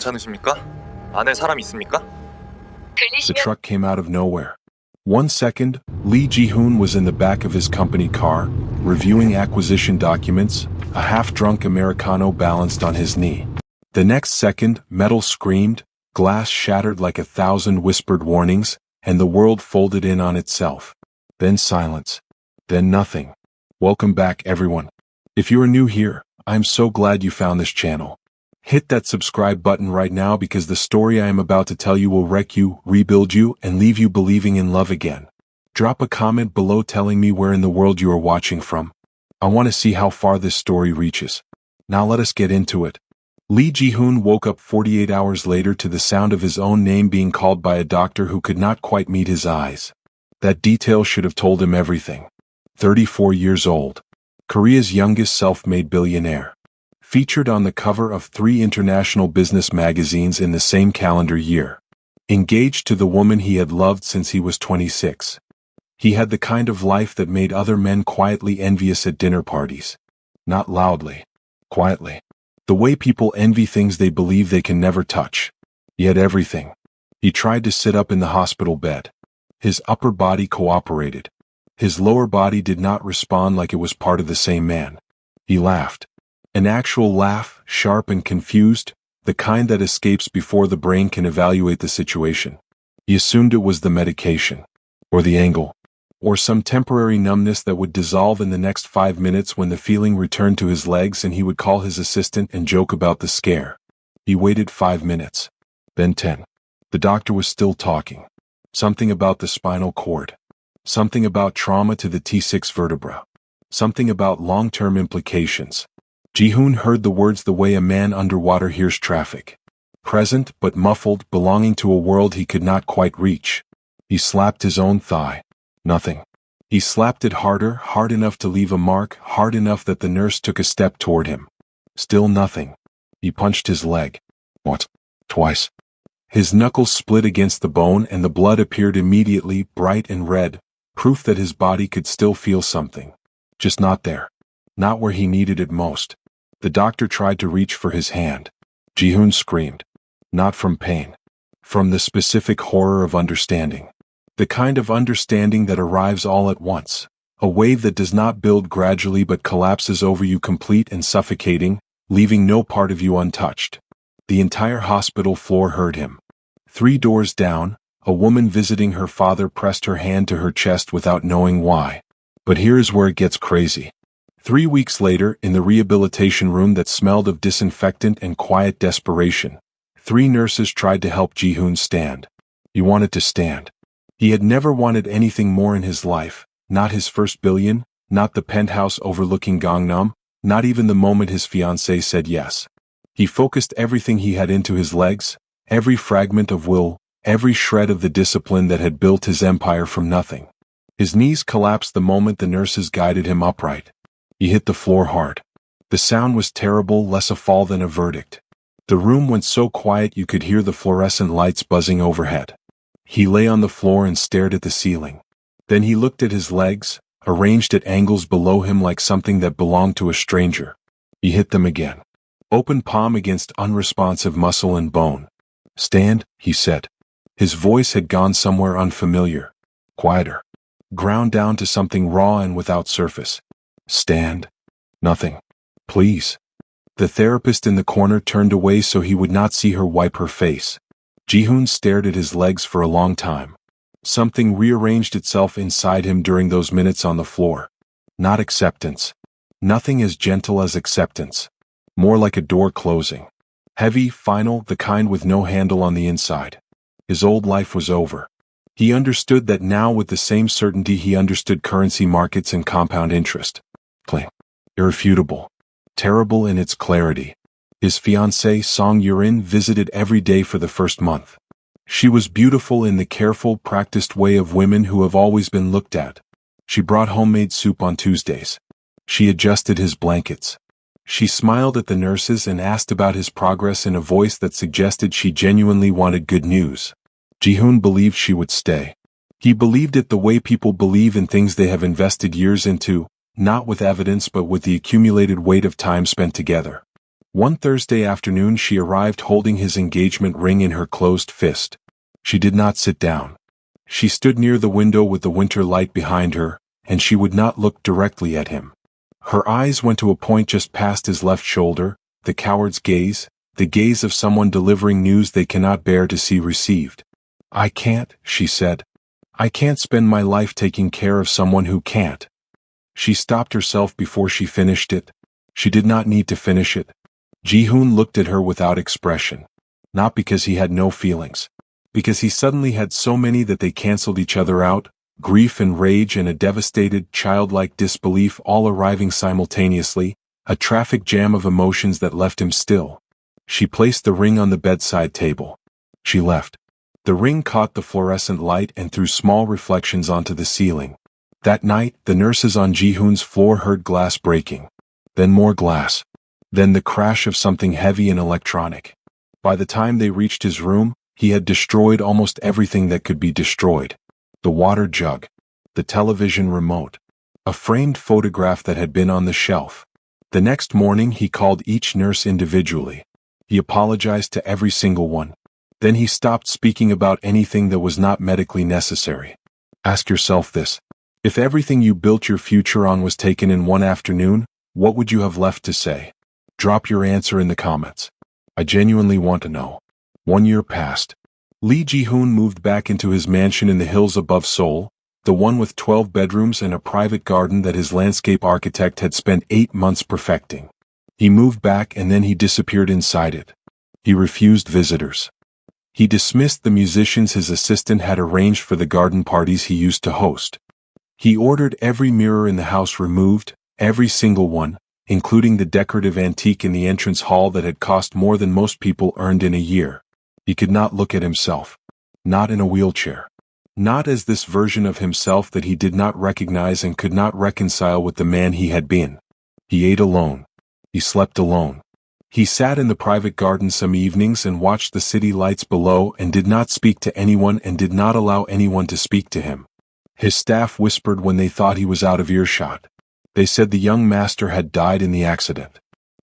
괜찮으십니까? 안에 사람 있습니까? The truck came out of nowhere. 1 second, Lee Ji-hoon was in the back of his company car, reviewing acquisition documents, a half-drunk Americano balanced on his knee. The next second, metal screamed, glass shattered like 1,000 whispered warnings, and the world folded in on itself. Then silence. Then nothing. Welcome back, everyone. If you are new here, I'm so glad you found this channel. Hit that subscribe button right now because the story I am about to tell you will wreck you, rebuild you, and leave you believing in love again. Drop a comment below telling me where in the world you are watching from. I want to see how far this story reaches. Now let us get into it. Lee Ji-hoon woke up 48 hours later to the sound of his own name being called by a doctor who could not quite meet his eyes. That detail should have told him everything. 34 years old. Korea's youngest self-made billionaire. Featured on the cover of 3 international business magazines in the same calendar year. Engaged to the woman he had loved since he was 26. He had the kind of life that made other men quietly envious at dinner parties. Not loudly. Quietly. The way people envy things they believe they can never touch. Yet everything. He tried to sit up in the hospital bed. His upper body cooperated. His lower body did not respond like it was part of the same man. He laughed. An actual laugh, sharp and confused, the kind that escapes before the brain can evaluate the situation. He assumed it was the medication, or the angle, or some temporary numbness that would dissolve in the next 5 minutes when the feeling returned to his legs and he would call his assistant and joke about the scare. He waited 5 minutes, then 10. The doctor was still talking. Something about the spinal cord. Something about trauma to the T6 vertebra. Something about long-term implications. Ji-hoon heard the words the way a man underwater hears traffic. Present but muffled, belonging to a world he could not quite reach. He slapped his own thigh. Nothing. He slapped it harder, hard enough to leave a mark, hard enough that the nurse took a step toward him. Still nothing. He punched his leg. What? Twice. His knuckles split against the bone and the blood appeared immediately, bright and red, proof that his body could still feel something. Just not there. Not where he needed it most. The doctor tried to reach for his hand. Ji-hoon screamed. Not from pain. From the specific horror of understanding. The kind of understanding that arrives all at once. A wave that does not build gradually but collapses over you complete and suffocating, leaving no part of you untouched. The entire hospital floor heard him. 3 doors down, a woman visiting her father pressed her hand to her chest without knowing why. But here's where it gets crazy. 3 weeks later, in the rehabilitation room that smelled of disinfectant and quiet desperation, 3 nurses tried to help Ji-hoon stand. He wanted to stand. He had never wanted anything more in his life, not his first billion, not the penthouse overlooking Gangnam, not even the moment his fiancée said yes. He focused everything he had into his legs, every fragment of will, every shred of the discipline that had built his empire from nothing. His knees collapsed the moment the nurses guided him upright. He hit the floor hard. The sound was terrible, less a fall than a verdict. The room went so quiet you could hear the fluorescent lights buzzing overhead. He lay on the floor and stared at the ceiling. Then he looked at his legs, arranged at angles below him like something that belonged to a stranger. He hit them again. Open palm against unresponsive muscle and bone. Stand, he said. His voice had gone somewhere unfamiliar. Quieter. Ground down to something raw and without surface. Stand. Nothing. Please. The therapist in the corner turned away so he would not see her wipe her face. Ji-hoon stared at his legs for a long time. Something rearranged itself inside him during those minutes on the floor. Not acceptance. Nothing as gentle as acceptance. More like a door closing. Heavy, final, the kind with no handle on the inside. His old life was over. He understood that now with the same certainty he understood currency markets and compound interest. Clean. Irrefutable. Terrible in its clarity. His fiancée, Song Yurin, visited every day for the first month. She was beautiful in the careful, practiced way of women who have always been looked at. She brought homemade soup on Tuesdays. She adjusted his blankets. She smiled at the nurses and asked about his progress in a voice that suggested she genuinely wanted good news. Ji-hoon believed she would stay. He believed it the way people believe in things they have invested years into, not with evidence but with the accumulated weight of time spent together. One Thursday afternoon she arrived holding his engagement ring in her closed fist. She did not sit down. She stood near the window with the winter light behind her, and she would not look directly at him. Her eyes went to a point just past his left shoulder, the coward's gaze, the gaze of someone delivering news they cannot bear to see received. "I can't," she said. "I can't spend my life taking care of someone who can't." She stopped herself before she finished it. She did not need to finish it. Ji-hoon looked at her without expression. Not because he had no feelings. Because he suddenly had so many that they canceled each other out, grief and rage and a devastated, childlike disbelief all arriving simultaneously, a traffic jam of emotions that left him still. She placed the ring on the bedside table. She left. The ring caught the fluorescent light and threw small reflections onto the ceiling. That night, the nurses on Ji-hoon's floor heard glass breaking. Then more glass. Then the crash of something heavy and electronic. By the time they reached his room, he had destroyed almost everything that could be destroyed. The water jug. The television remote. A framed photograph that had been on the shelf. The next morning he called each nurse individually. He apologized to every single one. Then he stopped speaking about anything that was not medically necessary. Ask yourself this. If everything you built your future on was taken in one afternoon, what would you have left to say? Drop your answer in the comments. I genuinely want to know. 1 year passed. Lee Ji-hoon moved back into his mansion in the hills above Seoul, the one with 12 bedrooms and a private garden that his landscape architect had spent 8 months perfecting. He moved back and then he disappeared inside it. He refused visitors. He dismissed the musicians his assistant had arranged for the garden parties he used to host. He ordered every mirror in the house removed, every single one, including the decorative antique in the entrance hall that had cost more than most people earned in a year. He could not look at himself. Not in a wheelchair. Not as this version of himself that he did not recognize and could not reconcile with the man he had been. He ate alone. He slept alone. He sat in the private garden some evenings and watched the city lights below and did not speak to anyone and did not allow anyone to speak to him. His staff whispered when they thought he was out of earshot. They said the young master had died in the accident.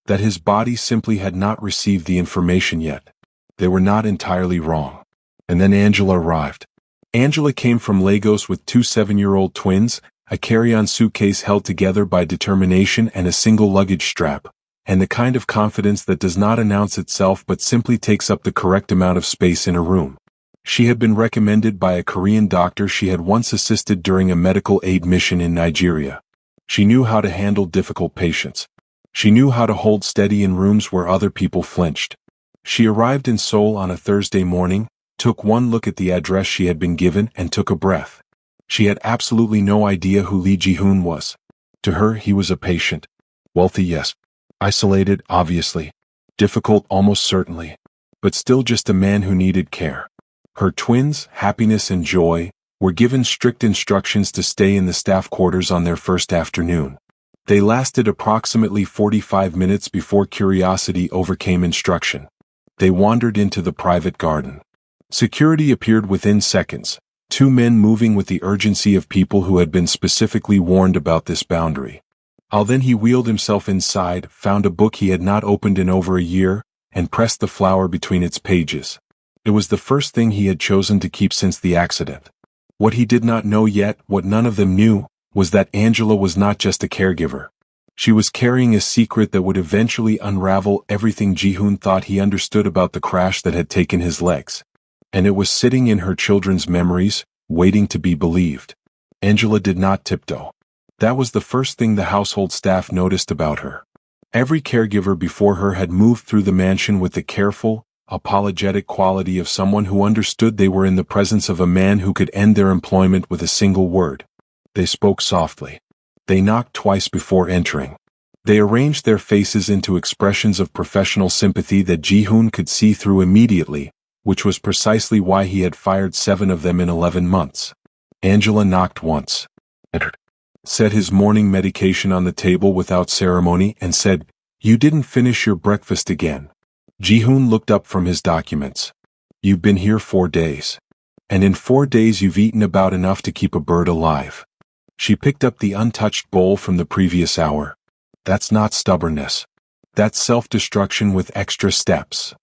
That his body simply had not received the information yet. They were not entirely wrong. And then Angela arrived. Angela came from Lagos with 2 7-year-old twins, a carry-on suitcase held together by determination and a single luggage strap, and the kind of confidence that does not announce itself but simply takes up the correct amount of space in a room. She had been recommended by a Korean doctor she had once assisted during a medical aid mission in Nigeria. She knew how to handle difficult patients. She knew how to hold steady in rooms where other people flinched. She arrived in Seoul on a Thursday morning, took one look at the address she had been given and took a breath. She had absolutely no idea who Lee Ji-hoon was. To her, he was a patient. Wealthy, yes. Isolated, obviously. Difficult, almost certainly. But still just a man who needed care. Her twins, Happiness and Joy, were given strict instructions to stay in the staff quarters on their first afternoon. They lasted approximately 45 minutes before curiosity overcame instruction. They wandered into the private garden. Security appeared within seconds, 2 men moving with the urgency of people who had been specifically warned about this boundary. Then he wheeled himself inside, found a book he had not opened in over a year, and pressed the flower between its pages. It was the first thing he had chosen to keep since the accident. What he did not know yet, what none of them knew, was that Angela was not just a caregiver. She was carrying a secret that would eventually unravel everything Ji-hoon thought he understood about the crash that had taken his legs. And it was sitting in her children's memories, waiting to be believed. Angela did not tiptoe. That was the first thing the household staff noticed about her. Every caregiver before her had moved through the mansion with the careful, apologetic quality of someone who understood they were in the presence of a man who could end their employment with a single word. They spoke softly. They knocked twice before entering. They arranged their faces into expressions of professional sympathy that Ji-hoon could see through immediately, which was precisely why he had fired 7 of them in 11 months. Angela knocked once. Entered. Set his morning medication on the table without ceremony and said, "You didn't finish your breakfast again." Ji-hoon looked up from his documents. "You've been here 4 days. And in 4 days you've eaten about enough to keep a bird alive." She picked up the untouched bowl from the previous hour. "That's not stubbornness. That's self-destruction with extra steps.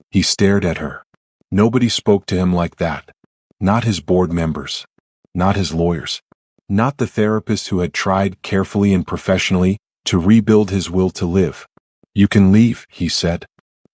He stared at her. Nobody spoke to him like that. Not his board members. Not his lawyers. Not the therapist who had tried carefully and professionally to rebuild his will to live. You can leave, he said.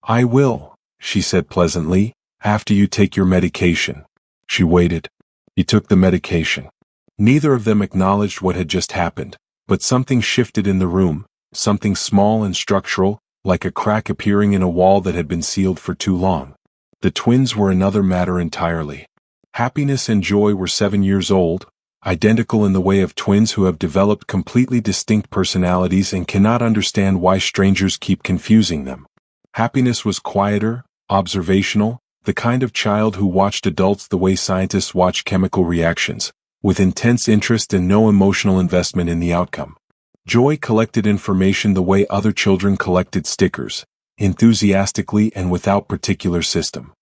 I will, she said pleasantly, after you take your medication. She waited. He took the medication. Neither of them acknowledged what had just happened, but something shifted in the room, something small and structural, like a crack appearing in a wall that had been sealed for too long. The twins were another matter entirely. Happiness and Joy were 7 years old, identical in the way of twins who have developed completely distinct personalities and cannot understand why strangers keep confusing them. Happiness was quieter, observational, the kind of child who watched adults the way scientists watch chemical reactions, with intense interest and no emotional investment in the outcome. Joy collected information the way other children collected stickers, enthusiastically and without particular system.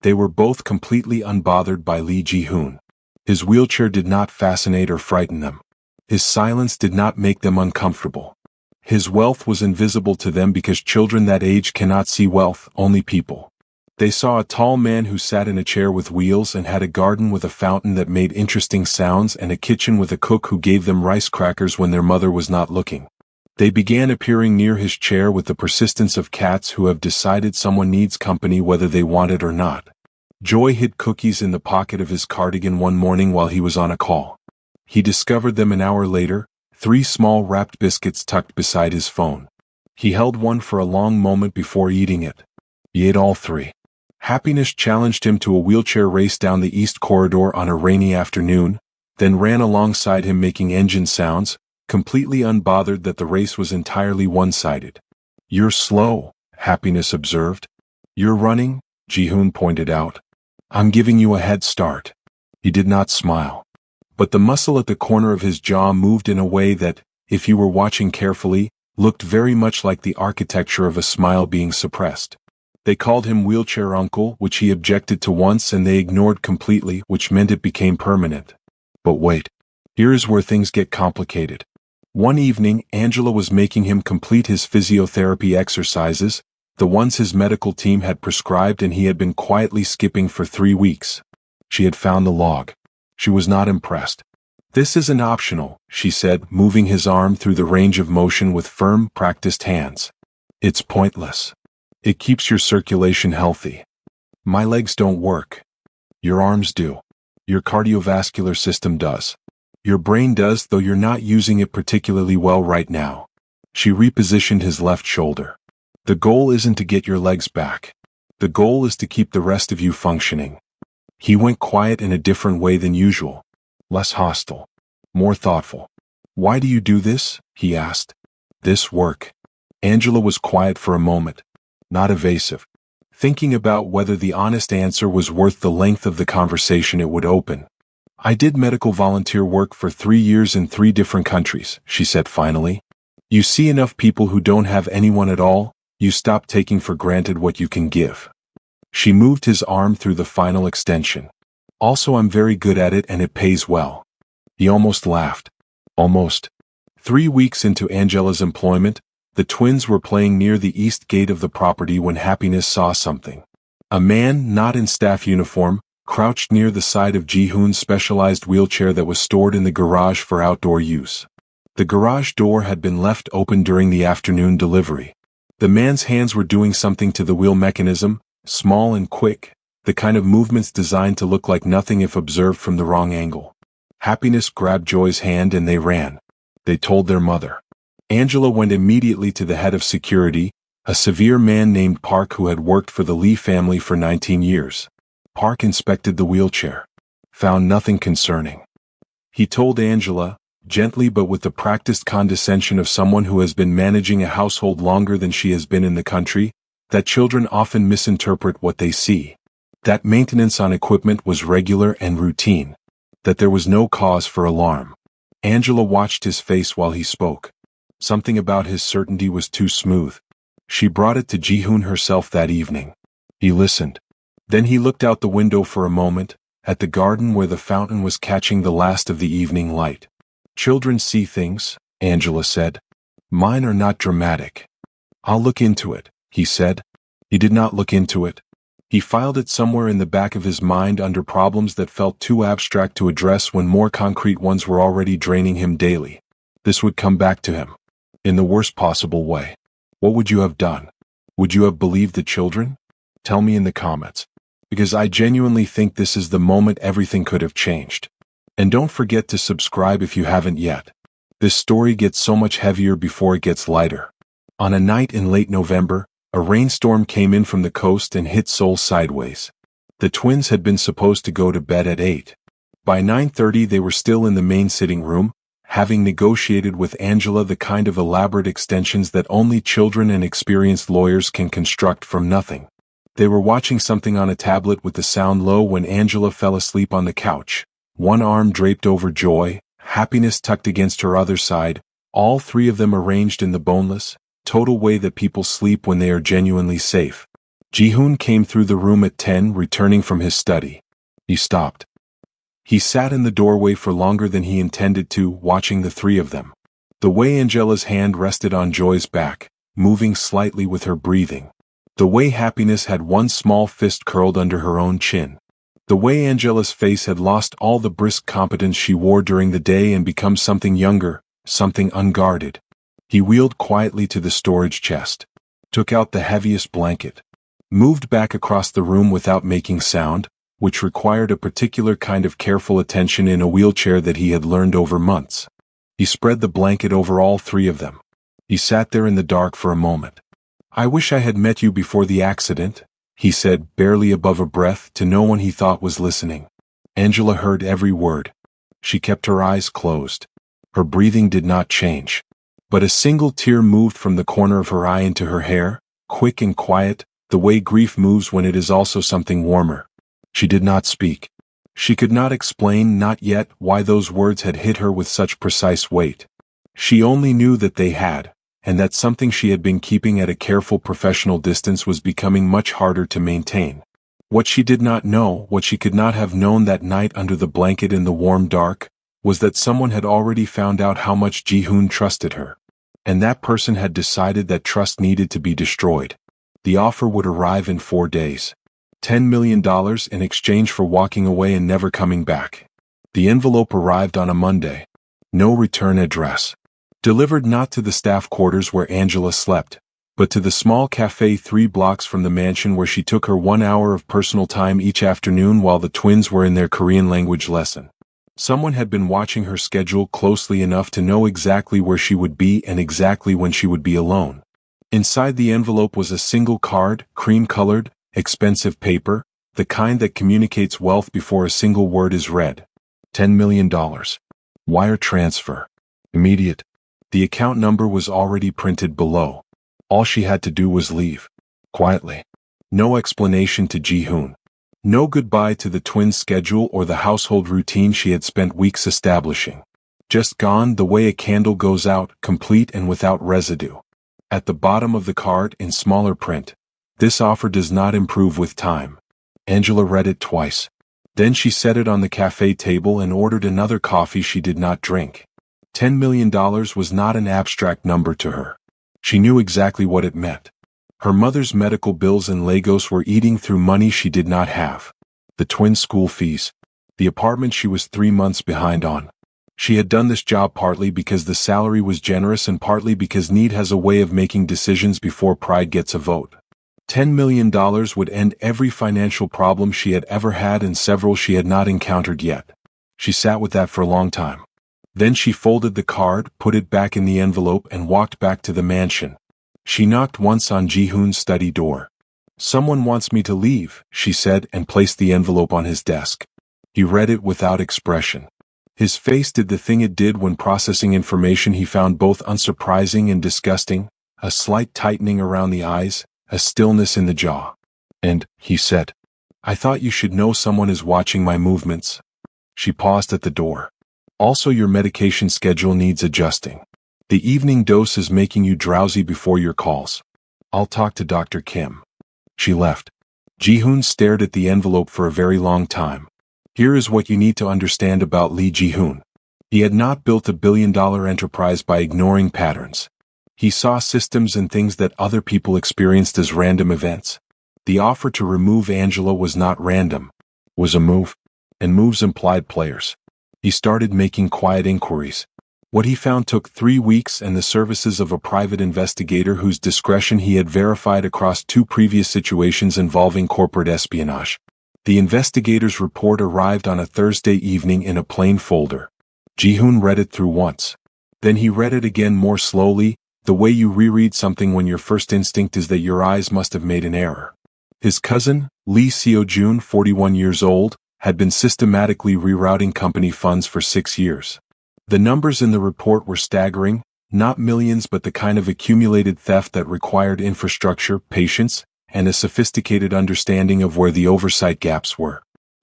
They were both completely unbothered by Lee Ji-hoon. His wheelchair did not fascinate or frighten them. His silence did not make them uncomfortable. His wealth was invisible to them because children that age cannot see wealth, only people. They saw a tall man who sat in a chair with wheels and had a garden with a fountain that made interesting sounds and a kitchen with a cook who gave them rice crackers when their mother was not looking. They began appearing near his chair with the persistence of cats who have decided someone needs company whether they want it or not. Joy hid cookies in the pocket of his cardigan one morning while he was on a call. He discovered them an hour later, 3 small wrapped biscuits tucked beside his phone. He held one for a long moment before eating it. He ate all 3. Happiness challenged him to a wheelchair race down the East Corridor on a rainy afternoon, then ran alongside him making engine sounds, completely unbothered that the race was entirely one-sided. You're slow, Happiness observed. You're running, Ji-hoon pointed out. I'm giving you a head start. He did not smile. But the muscle at the corner of his jaw moved in a way that, if you were watching carefully, looked very much like the architecture of a smile being suppressed. They called him Wheelchair Uncle, which he objected to once and they ignored completely, which meant it became permanent. But wait. Here is where things get complicated. One evening, Angela was making him complete his physiotherapy exercises, the ones his medical team had prescribed and he had been quietly skipping for 3 weeks. She had found the log. She was not impressed. This isn't optional, she said, moving his arm through the range of motion with firm, practiced hands. It's pointless. It keeps your circulation healthy. My legs don't work. Your arms do. Your cardiovascular system does. Your brain does, though you're not using it particularly well right now. She repositioned his left shoulder. The goal isn't to get your legs back. The goal is to keep the rest of you functioning. He went quiet in a different way than usual. Less hostile. More thoughtful. Why do you do this? He asked. This work. Angela was quiet for a moment. Not evasive. Thinking about whether the honest answer was worth the length of the conversation it would open. I did medical volunteer work for 3 years in 3 different countries, she said finally. You see enough people who don't have anyone at all, you stop taking for granted what you can give. She moved his arm through the final extension. Also, I'm very good at it and it pays well. He almost laughed. Almost. 3 weeks into Angela's employment, the twins were playing near the east gate of the property when Happiness saw something. A man, not in staff uniform, crouched near the side of Ji-hoon's specialized wheelchair that was stored in the garage for outdoor use. The garage door had been left open during the afternoon delivery. The man's hands were doing something to the wheel mechanism, small and quick, the kind of movements designed to look like nothing if observed from the wrong angle. Happiness grabbed Joy's hand and they ran. They told their mother. Angela went immediately to the head of security, a severe man named Park who had worked for the Lee family for 19 years. Park inspected the wheelchair. Found nothing concerning. He told Angela, gently but with the practiced condescension of someone who has been managing a household longer than she has been in the country, that children often misinterpret what they see. That maintenance on equipment was regular and routine. That there was no cause for alarm. Angela watched his face while he spoke. Something about his certainty was too smooth. She brought it to Ji-hoon herself that evening. He listened. Then he looked out the window for a moment, at the garden where the fountain was catching the last of the evening light. Children see things, Angela said. Mine are not dramatic. "I'll look into it," he said. He did not look into it. He filed it somewhere in the back of his mind under problems that felt too abstract to address when more concrete ones were already draining him daily. This would come back to him. In the worst possible way. What would you have done? Would you have believed the children? Tell me in the comments. Because I genuinely think this is the moment everything could have changed. And don't forget to subscribe if you haven't yet. This story gets so much heavier before it gets lighter. On a night in late November, a rainstorm came in from the coast and hit Seoul sideways. The twins had been supposed to go to bed at 8. By 9:30 they were still in the main sitting room, having negotiated with Angela the kind of elaborate extensions that only children and experienced lawyers can construct from nothing. They were watching something on a tablet with the sound low when Angela fell asleep on the couch, one arm draped over Joy, happiness tucked against her other side, all three of them arranged in the boneless, total way that people sleep when they are genuinely safe. Ji-hoon came through the room at 10, returning from his study. He stopped. He sat in the doorway for longer than he intended to, watching the three of them. The way Angela's hand rested on Joy's back, moving slightly with her breathing. The way Happiness had one small fist curled under her own chin. The way Angela's face had lost all the brisk competence she wore during the day and become something younger, something unguarded. He wheeled quietly to the storage chest, took out the heaviest blanket, moved back across the room without making sound, which required a particular kind of careful attention in a wheelchair that he had learned over months. He spread the blanket over all three of them. He sat there in the dark for a moment. "I wish I had met you before the accident," he said, barely above a breath, to no one he thought was listening. Angela heard every word. She kept her eyes closed. Her breathing did not change. But a single tear moved from the corner of her eye into her hair, quick and quiet, the way grief moves when it is also something warmer. She did not speak. She could not explain, not yet, why those words had hit her with such precise weight. She only knew that they had, and that something she had been keeping at a careful professional distance was becoming much harder to maintain. What she did not know, what she could not have known that night under the blanket in the warm dark, was that someone had already found out how much Ji-hoon trusted her. And that person had decided that trust needed to be destroyed. The offer would arrive in 4 days. $10 million in exchange for walking away and never coming back. The envelope arrived on a Monday. No return address. Delivered not to the staff quarters where Angela slept, but to the small cafe 3 blocks from the mansion where she took her 1 hour of personal time each afternoon while the twins were in their Korean language lesson. Someone had been watching her schedule closely enough to know exactly where she would be and exactly when she would be alone. Inside the envelope was a single card, cream-colored, expensive paper, the kind that communicates wealth before a single word is read. $10 million. Wire transfer. Immediate. The account number was already printed below. All she had to do was leave. Quietly. No explanation to Ji-hoon. No goodbye to the twins' schedule or the household routine she had spent weeks establishing. Just gone the way a candle goes out, complete and without residue. At the bottom of the card, in smaller print, "This offer does not improve with time." Angela read it twice. Then she set it on the cafe table and ordered another coffee she did not drink. $10 million was not an abstract number to her. She knew exactly what it meant. Her mother's medical bills in Lagos were eating through money she did not have. The twins' school fees. The apartment she was 3 months behind on. She had done this job partly because the salary was generous and partly because need has a way of making decisions before pride gets a vote. $10 million would end every financial problem she had ever had and several she had not encountered yet. She sat with that for a long time. Then she folded the card, put it back in the envelope and walked back to the mansion. She knocked once on Ji-hoon's study door. "Someone wants me to leave," she said and placed the envelope on his desk. He read it without expression. His face did the thing it did when processing information he found both unsurprising and disgusting, a slight tightening around the eyes, a stillness in the jaw. "And," he said, "I thought you should know someone is watching my movements." She paused at the door. "Also, your medication schedule needs adjusting. The evening dose is making you drowsy before your calls. I'll talk to Dr. Kim." She left. Ji-hoon stared at the envelope for a very long time. Here is what you need to understand about Lee Ji-hoon. He had not built a billion-dollar enterprise by ignoring patterns. He saw systems and things that other people experienced as random events. The offer to remove Angela was not random, was a move, and moves implied players. He started making quiet inquiries. What he found took 3 weeks and the services of a private investigator whose discretion he had verified across 2 previous situations involving corporate espionage. The investigator's report arrived on a Thursday evening in a plain folder. Ji-hoon read it through once. Then he read it again more slowly, the way you reread something when your first instinct is that your eyes must have made an error. His cousin, Lee Seo-jun, 41 years old, had been systematically rerouting company funds for 6 years. The numbers in the report were staggering, not millions but the kind of accumulated theft that required infrastructure, patience, and a sophisticated understanding of where the oversight gaps were.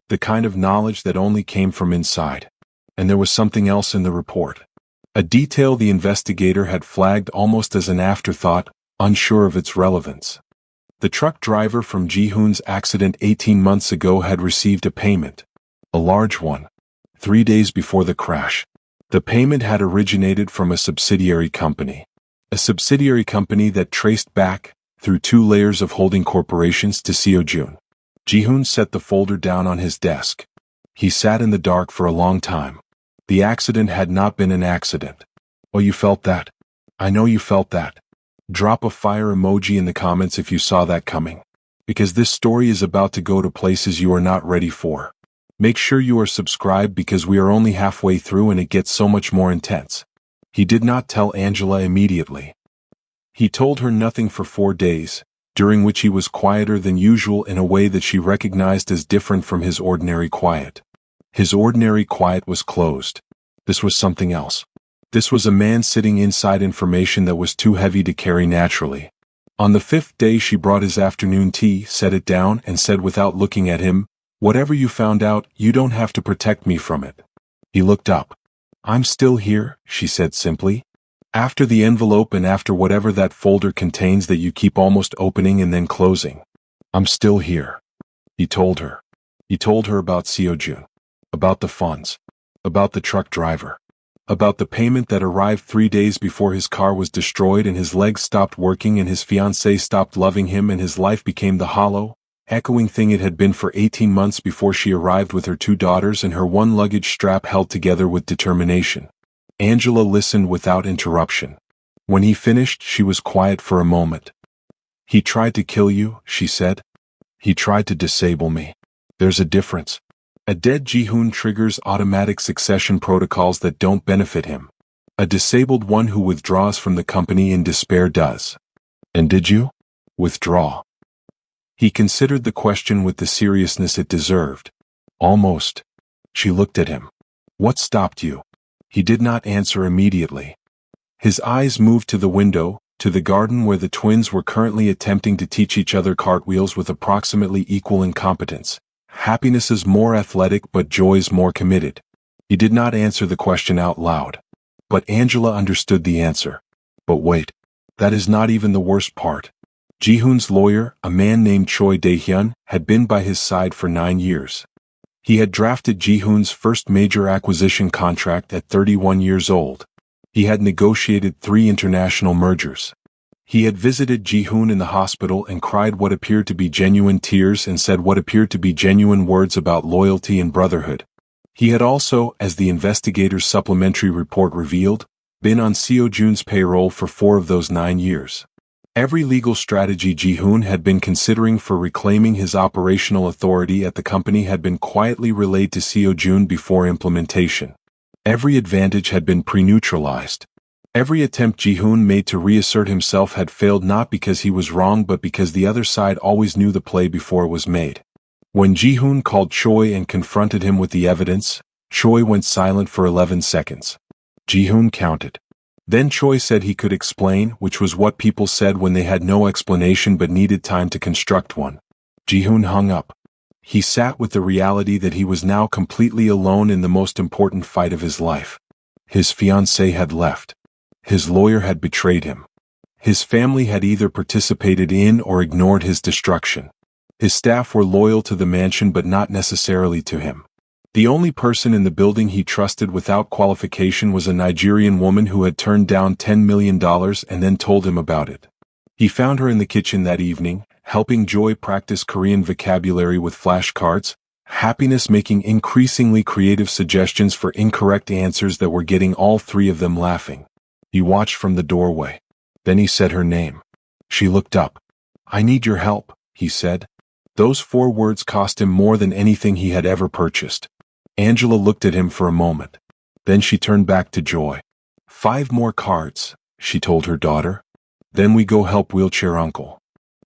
The kind of knowledge that only came from inside. And there was something else in the report. A detail the investigator had flagged almost as an afterthought, unsure of its relevance. The truck driver from Ji-hoon's accident 18 months ago had received a payment. A large one. 3 days before the crash. The payment had originated from a subsidiary company. A subsidiary company that traced back, through 2 layers of holding corporations, to Seo-jun. Ji-hoon set the folder down on his desk. He sat in the dark for a long time. The accident had not been an accident. Oh, you felt that? I know you felt that. Drop a fire emoji in the comments if you saw that coming. Because this story is about to go to places you are not ready for. Make sure you are subscribed because we are only halfway through and it gets so much more intense. He did not tell Angela immediately. He told her nothing for 4 days, during which he was quieter than usual in a way that she recognized as different from his ordinary quiet. His ordinary quiet was closed. This was something else. This was a man sitting inside information that was too heavy to carry naturally. On the 5th day she brought his afternoon tea, set it down, and said without looking at him, "Whatever you found out, you don't have to protect me from it." He looked up. "I'm still here," she said simply. "After the envelope and after whatever that folder contains that you keep almost opening and then closing. I'm still here." He told her. He told her about Seo-jun. About the funds. About the truck driver. About the payment that arrived 3 days before his car was destroyed and his legs stopped working and his fiancée stopped loving him and his life became the hollow, echoing thing it had been for 18 months before she arrived with her 2 daughters and her 1 luggage strap held together with determination. Angela listened without interruption. When he finished, she was quiet for a moment. "He tried to kill you," she said. "He tried to disable me. There's a difference. A dead Ji-hoon triggers automatic succession protocols that don't benefit him. A disabled one who withdraws from the company in despair does." "And did you withdraw?" He considered the question with the seriousness it deserved. "Almost." She looked at him. "What stopped you?" He did not answer immediately. His eyes moved to the window, to the garden where the twins were currently attempting to teach each other cartwheels with approximately equal incompetence. Happiness is more athletic but joy's more committed. He did not answer the question out loud. But Angela understood the answer. But wait. That is not even the worst part. Ji-hoon's lawyer, a man named Choi Dae-hyun, had been by his side for 9 years. He had drafted Ji-hoon's first major acquisition contract at 31 years old. He had negotiated 3 international mergers. He had visited Ji-hoon in the hospital and cried what appeared to be genuine tears and said what appeared to be genuine words about loyalty and brotherhood. He had also, as the investigator's supplementary report revealed, been on Seo-jun's payroll for 4 of those 9 years. Every legal strategy Ji-hoon had been considering for reclaiming his operational authority at the company had been quietly relayed to Seo-jun before implementation. Every advantage had been pre-neutralized. Every attempt Ji-hoon made to reassert himself had failed not because he was wrong but because the other side always knew the play before it was made. When Ji-hoon called Choi and confronted him with the evidence, Choi went silent for 11 seconds. Ji-hoon counted. Then Choi said he could explain, which was what people said when they had no explanation but needed time to construct one. Ji-hoon hung up. He sat with the reality that he was now completely alone in the most important fight of his life. His fiancée had left. His lawyer had betrayed him. His family had either participated in or ignored his destruction. His staff were loyal to the mansion but not necessarily to him. The only person in the building he trusted without qualification was a Nigerian woman who had turned down $10 million and then told him about it. He found her in the kitchen that evening, helping Joy practice Korean vocabulary with flashcards, Happiness making increasingly creative suggestions for incorrect answers that were getting all three of them laughing. He watched from the doorway. Then he said her name. She looked up. "I need your help," he said. Those 4 words cost him more than anything he had ever purchased. Angela looked at him for a moment. Then she turned back to Joy. 5 more cards, she told her daughter. Then we go help wheelchair uncle.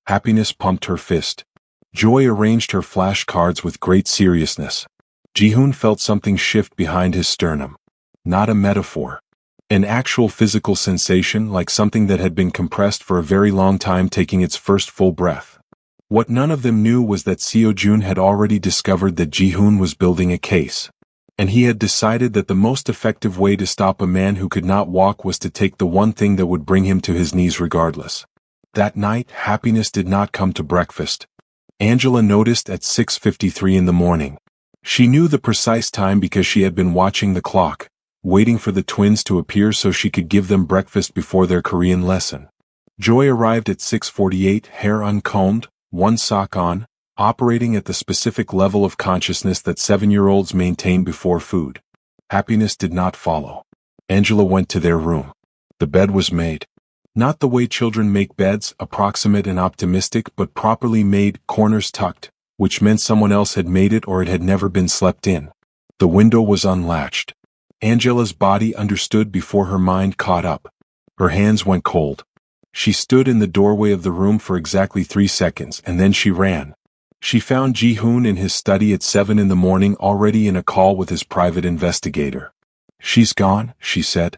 Happiness pumped her fist. Joy arranged her flashcards with great seriousness. Ji-hoon felt something shift behind his sternum. Not a metaphor. An actual physical sensation, like something that had been compressed for a very long time taking its first full breath. What none of them knew was that Seo-jun had already discovered that Ji-hoon was building a case. And he had decided that the most effective way to stop a man who could not walk was to take the one thing that would bring him to his knees regardless. That night, Happiness did not come to breakfast. Angela noticed at 6:53 in the morning. She knew the precise time because she had been watching the clock, waiting for the twins to appear so she could give them breakfast before their Korean lesson. Joy arrived at 6:48, hair uncombed, one sock on, operating at the specific level of consciousness that 7-year-olds maintain before food. Happiness did not follow. Angela went to their room. The bed was made. Not the way children make beds, approximate and optimistic, but properly made, corners tucked, which meant someone else had made it or it had never been slept in. The window was unlatched. Angela's body understood before her mind caught up. Her hands went cold. She stood in the doorway of the room for exactly 3 seconds, and then she ran. She found Ji-hoon in his study at 7 in the morning, already in a call with his private investigator. "She's gone," she said.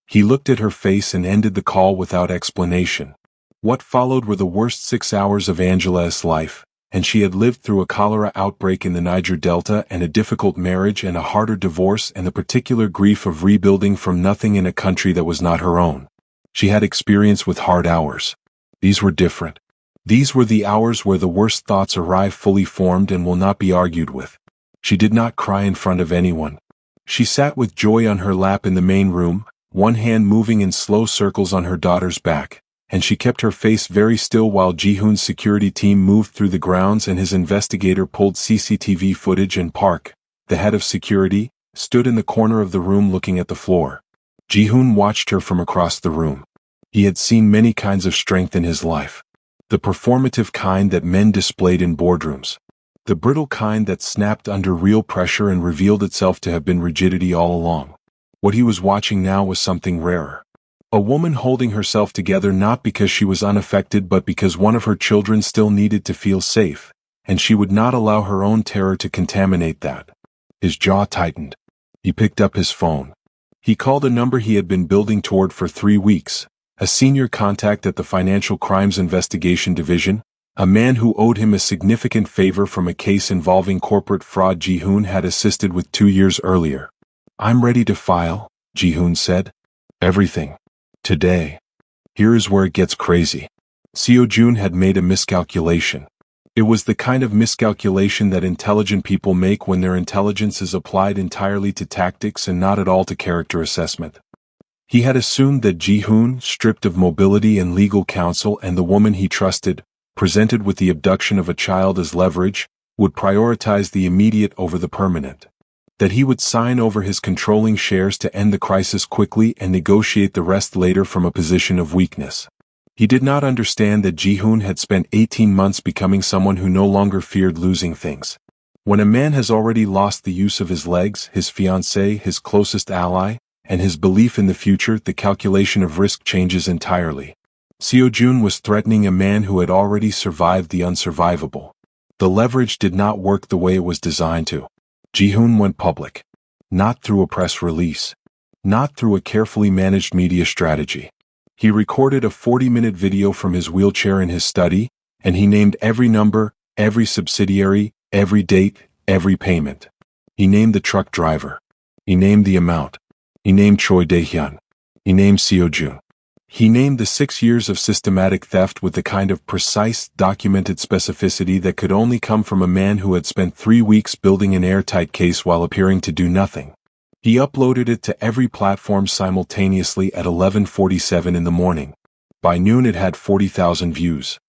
He looked at her face and ended the call without explanation. What followed were the worst 6 hours of Angela's life, and she had lived through a cholera outbreak in the Niger Delta and a difficult marriage and a harder divorce and the particular grief of rebuilding from nothing in a country that was not her own. She had experience with hard hours. These were different. These were the hours where the worst thoughts arrive fully formed and will not be argued with. She did not cry in front of anyone. She sat with Joy on her lap in the main room, one hand moving in slow circles on her daughter's back, and she kept her face very still while Ji-hoon's security team moved through the grounds and his investigator pulled CCTV footage, and Park, the head of security, stood in the corner of the room looking at the floor. Ji-hoon watched her from across the room. He had seen many kinds of strength in his life. The performative kind that men displayed in boardrooms. The brittle kind that snapped under real pressure and revealed itself to have been rigidity all along. What he was watching now was something rarer. A woman holding herself together not because she was unaffected but because one of her children still needed to feel safe, and she would not allow her own terror to contaminate that. His jaw tightened. He picked up his phone. He called a number he had been building toward for 3 weeks, a senior contact at the Financial Crimes Investigation Division, a man who owed him a significant favor from a case involving corporate fraud Ji-hoon had assisted with 2 years earlier. "I'm ready to file," Ji-hoon said. "Everything. Today." Here is where it gets crazy. Seo-jun had made a miscalculation. It was the kind of miscalculation that intelligent people make when their intelligence is applied entirely to tactics and not at all to character assessment. He had assumed that Ji-hoon, stripped of mobility and legal counsel, and the woman he trusted, presented with the abduction of a child as leverage, would prioritize the immediate over the permanent. That he would sign over his controlling shares to end the crisis quickly and negotiate the rest later from a position of weakness. He did not understand that Ji-hoon had spent 18 months becoming someone who no longer feared losing things. When a man has already lost the use of his legs, his fiancée, his closest ally, and his belief in the future, the calculation of risk changes entirely. Seo-jun was threatening a man who had already survived the unsurvivable. The leverage did not work the way it was designed to. Ji-hoon went public. Not through a press release. Not through a carefully managed media strategy. He recorded a 40-minute video from his wheelchair in his study, and he named every number, every subsidiary, every date, every payment. He named the truck driver. He named the amount. He named Choi Dae-hyun. He named Seo-jun. He named the 6 years of systematic theft with the kind of precise, documented specificity that could only come from a man who had spent 3 weeks building an airtight case while appearing to do nothing. He uploaded it to every platform simultaneously at 11:47 in the morning. By noon it had 40,000 views.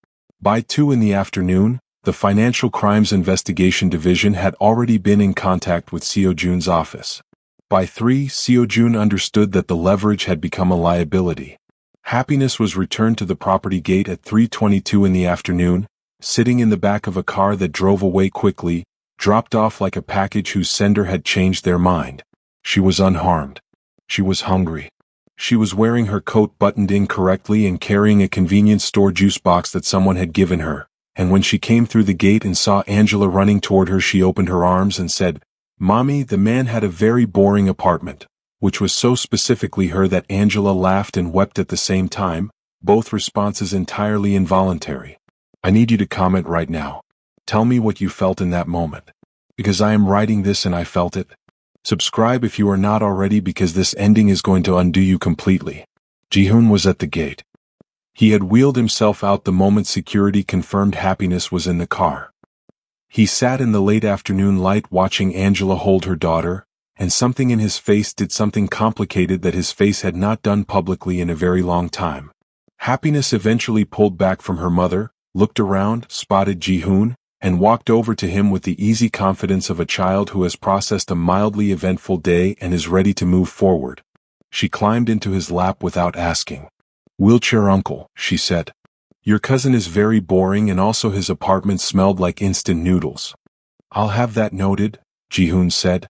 By 2 in the afternoon, the Financial Crimes Investigation Division had already been in contact with Seo Jun's office. By 3, Seo Jun understood that the leverage had become a liability. Happiness was returned to the property gate at 3:22 in the afternoon, sitting in the back of a car that drove away quickly, dropped off like a package whose sender had changed their mind. She was unharmed. She was hungry. She was wearing her coat buttoned incorrectly and carrying a convenience store juice box that someone had given her, and when she came through the gate and saw Angela running toward her, she opened her arms and said, "Mommy." The man had a very boring apartment, which was so specifically her that Angela laughed and wept at the same time, both responses entirely involuntary. I need you to comment right now. Tell me what you felt in that moment. Because I am writing this and I felt it. Subscribe if you are not already, because this ending is going to undo you completely. Ji-hoon was at the gate. He had wheeled himself out the moment security confirmed Happiness was in the car. He sat in the late afternoon light watching Angela hold her daughter, and something in his face did something complicated that his face had not done publicly in a very long time. Happiness eventually pulled back from her mother, looked around, spotted Ji-hoon, and walked over to him with the easy confidence of a child who has processed a mildly eventful day and is ready to move forward. She climbed into his lap without asking. "Wheelchair uncle," she said. "Your cousin is very boring and also his apartment smelled like instant noodles." "I'll have that noted," Ji-hoon said.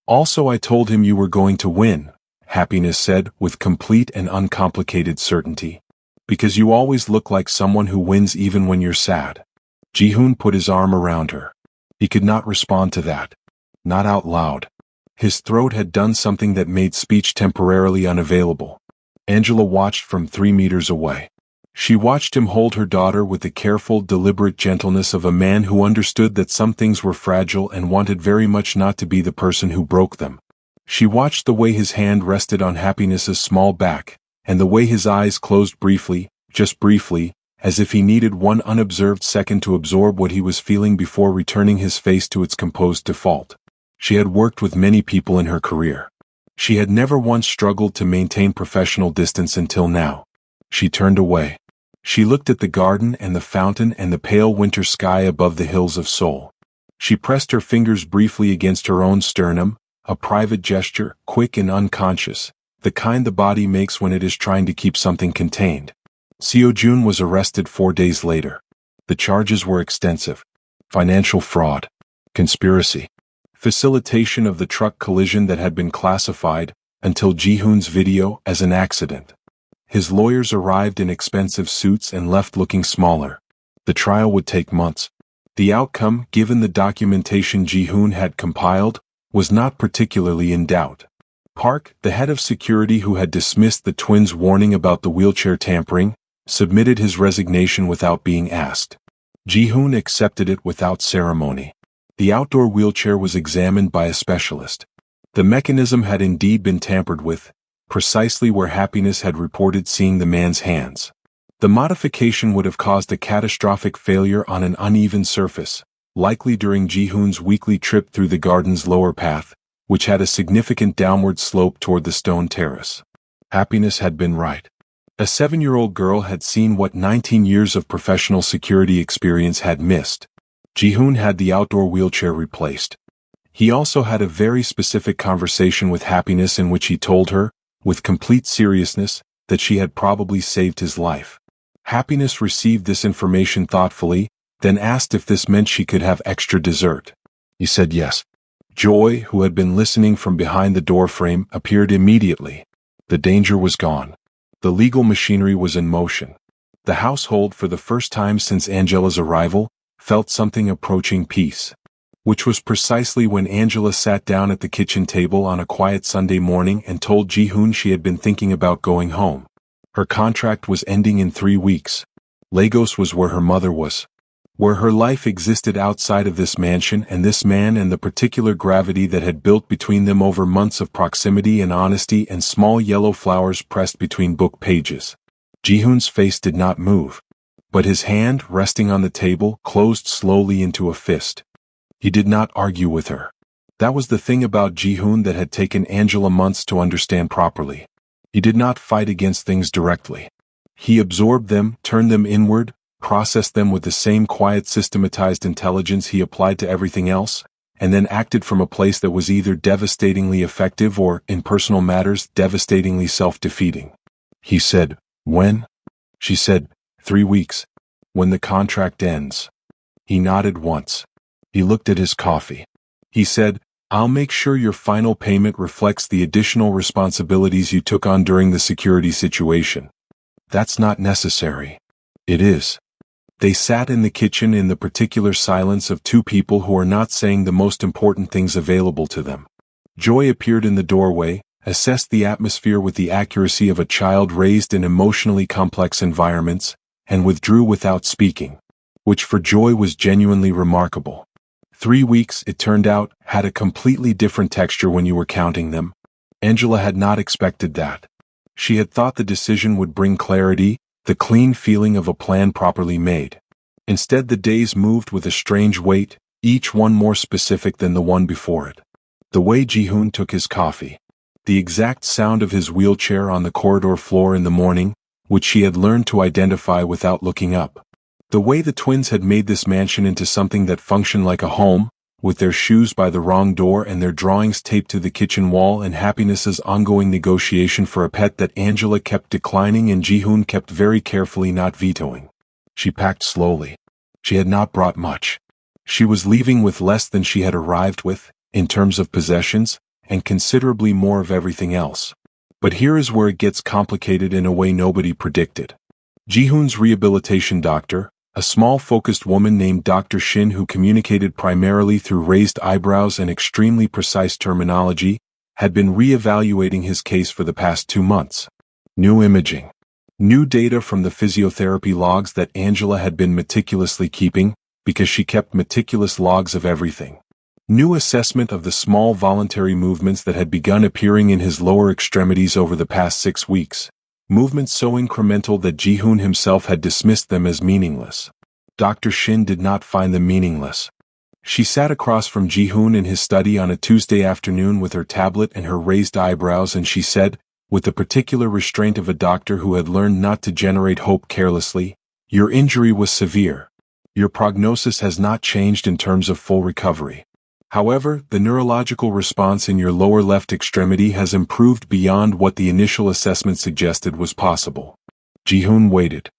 "Also, I told him you were going to win," Happiness said with complete and uncomplicated certainty. "Because you always look like someone who wins even when you're sad." Ji-hoon put his arm around her. He could not respond to that. Not out loud. His throat had done something that made speech temporarily unavailable. Angela watched from 3 meters away. She watched him hold her daughter with the careful, deliberate gentleness of a man who understood that some things were fragile and wanted very much not to be the person who broke them. She watched the way his hand rested on Happiness's small back, and the way his eyes closed briefly, just briefly, as if he needed one unobserved second to absorb what he was feeling before returning his face to its composed default. She had worked with many people in her career. She had never once struggled to maintain professional distance until now. She turned away. She looked at the garden and the fountain and the pale winter sky above the hills of Seoul. She pressed her fingers briefly against her own sternum, a private gesture, quick and unconscious, the kind the body makes when it is trying to keep something contained. Seo Jun was arrested 4 days later. The charges were extensive. Financial fraud, conspiracy, facilitation of the truck collision that had been classified, until Ji-hoon's video, as an accident. His lawyers arrived in expensive suits and left looking smaller. The trial would take months. The outcome, given the documentation Ji-hoon had compiled, was not particularly in doubt. Park, the head of security who had dismissed the twins' warning about the wheelchair tampering, submitted his resignation without being asked. Ji-hoon accepted it without ceremony. The outdoor wheelchair was examined by a specialist. The mechanism had indeed been tampered with, precisely where Happiness had reported seeing the man's hands. The modification would have caused a catastrophic failure on an uneven surface, likely during Ji-hoon's weekly trip through the garden's lower path, which had a significant downward slope toward the stone terrace. Happiness had been right. A 7-year-old girl had seen what 19 years of professional security experience had missed. Ji-hoon had the outdoor wheelchair replaced. He also had a very specific conversation with Happiness in which he told her, with complete seriousness, that she had probably saved his life. Happiness received this information thoughtfully, then asked if this meant she could have extra dessert. He said yes. Joy, who had been listening from behind the doorframe, appeared immediately. The danger was gone. The legal machinery was in motion. The household, for the first time since Angela's arrival, felt something approaching peace. Which was precisely when Angela sat down at the kitchen table on a quiet Sunday morning and told Ji-hoon she had been thinking about going home. Her contract was ending in 3 weeks. Lagos was where her mother was. Where her life existed outside of this mansion and this man and the particular gravity that had built between them over months of proximity and honesty and small yellow flowers pressed between book pages. Ji-hoon's face did not move, but his hand, resting on the table, closed slowly into a fist. He did not argue with her. That was the thing about Ji-hoon that had taken Angela months to understand properly. He did not fight against things directly. He absorbed them, turned them inward, processed them with the same quiet, systematized intelligence he applied to everything else, and then acted from a place that was either devastatingly effective or, in personal matters, devastatingly self-defeating. He said, "When?" She said, 3 weeks. "When the contract ends." He nodded once. He looked at his coffee. He said, "I'll make sure your final payment reflects the additional responsibilities you took on during the security situation." "That's not necessary." "It is." They sat in the kitchen in the particular silence of two people who are not saying the most important things available to them. Joy appeared in the doorway, assessed the atmosphere with the accuracy of a child raised in emotionally complex environments, and withdrew without speaking, which for Joy was genuinely remarkable. 3 weeks, it turned out, had a completely different texture when you were counting them. Angela had not expected that. She had thought the decision would bring clarity, the clean feeling of a plan properly made. Instead, the days moved with a strange weight, each one more specific than the one before it. The way Ji-hoon took his coffee, the exact sound of his wheelchair on the corridor floor in the morning, which she had learned to identify without looking up. The way the twins had made this mansion into something that functioned like a home, with their shoes by the wrong door and their drawings taped to the kitchen wall, and Happiness's ongoing negotiation for a pet that Angela kept declining and Ji-hoon kept very carefully not vetoing. She packed slowly. She had not brought much. She was leaving with less than she had arrived with, in terms of possessions, and considerably more of everything else. But here is where it gets complicated in a way nobody predicted. Ji-hoon's rehabilitation doctor, a small focused woman named Dr. Shin who communicated primarily through raised eyebrows and extremely precise terminology, had been re-evaluating his case for the past 2 months. New imaging. New data from the physiotherapy logs that Angela had been meticulously keeping, because she kept meticulous logs of everything. New assessment of the small voluntary movements that had begun appearing in his lower extremities over the past 6 weeks. Movements so incremental that Ji-hoon himself had dismissed them as meaningless. Dr. Shin did not find them meaningless. She sat across from Ji-hoon in his study on a Tuesday afternoon with her tablet and her raised eyebrows, and she said, with the particular restraint of a doctor who had learned not to generate hope carelessly, "Your injury was severe. Your prognosis has not changed in terms of full recovery. However, the neurological response in your lower left extremity has improved beyond what the initial assessment suggested was possible." Ji-hoon waited.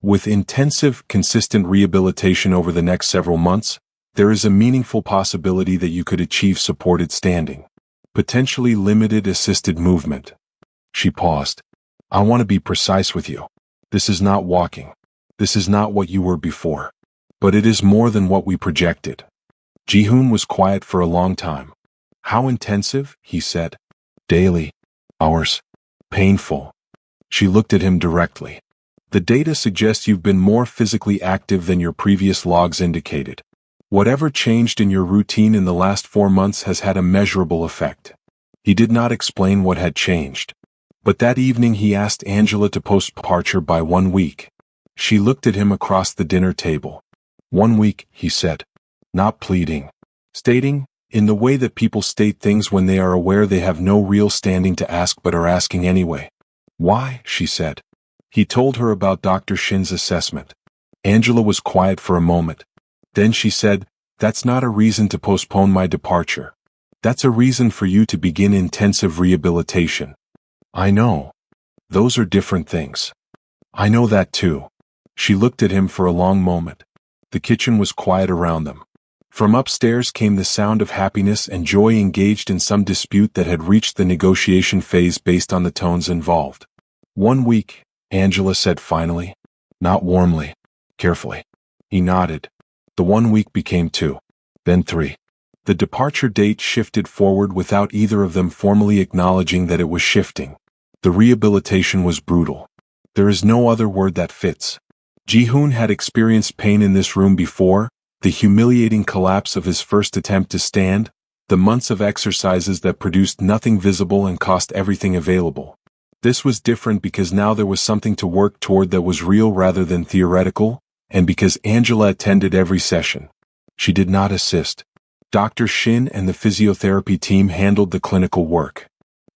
With intensive, consistent rehabilitation over the next several months, there is a meaningful possibility that you could achieve supported standing. Potentially limited assisted movement. She paused. "I want to be precise with you. This is not walking. This is not what you were before. But it is more than what we projected." Ji-hoon was quiet for a long time. "How intensive?" he said. "Daily. Hours. Painful." She looked at him directly. "The data suggests you've been more physically active than your previous logs indicated. Whatever changed in your routine in the last 4 months has had a measurable effect." He did not explain what had changed. But that evening he asked Angela to post departure by 1 week. She looked at him across the dinner table. 1 week, he said. Not pleading. Stating, in the way that people state things when they are aware they have no real standing to ask but are asking anyway. "Why?" she said. He told her about Dr. Shin's assessment. Angela was quiet for a moment. Then she said, "That's not a reason to postpone my departure. That's a reason for you to begin intensive rehabilitation." "I know. Those are different things." "I know that too." She looked at him for a long moment. The kitchen was quiet around them. From upstairs came the sound of Happiness and Joy engaged in some dispute that had reached the negotiation phase based on the tones involved. 1 week, Angela said finally. Not warmly. Carefully. He nodded. The 1 week became 2. Then 3. The departure date shifted forward without either of them formally acknowledging that it was shifting. The rehabilitation was brutal. There is no other word that fits. Ji-hoon had experienced pain in this room before, the humiliating collapse of his first attempt to stand, the months of exercises that produced nothing visible and cost everything available. This was different because now there was something to work toward that was real rather than theoretical, and because Angela attended every session. She did not assist. Dr. Shin and the physiotherapy team handled the clinical work.